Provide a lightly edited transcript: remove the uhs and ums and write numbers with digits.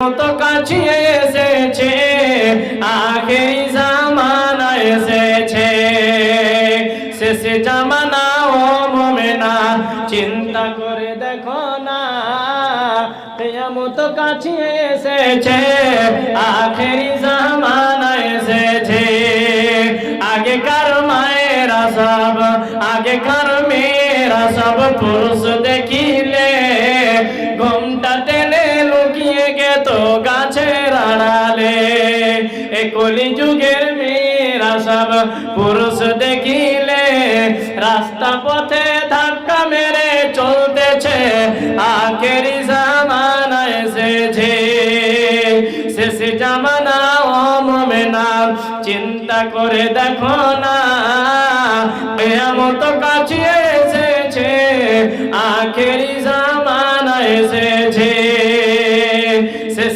তো কাছে এসেছে, আখেরি জামানা এসেছে, শেষ জামানা ও মুমিনা চিন্তা করে দেখো না, কিয়ামত কাছে এসেছে, আখেরি জামানা এসেছে। আগেকার মায়েরা সব, আগেকার মেয়েরা সব পুরুষ দেখিলে ঘুমটা টেনে লুকিয়ে গেত গাছের আড়ালে। এ কলি যুগের মেয়েরা সব পুরুষ দেখিলে রাস্তা পথে ধাক্কা মেরে চলতেছে, আখেরি জামানা এসেছে, শেষ জামানা ও মুমিনা চিন্তা করে দেখো না, কিয়ামত কাছে এসেছে, আখেরি জামানা এসেছে।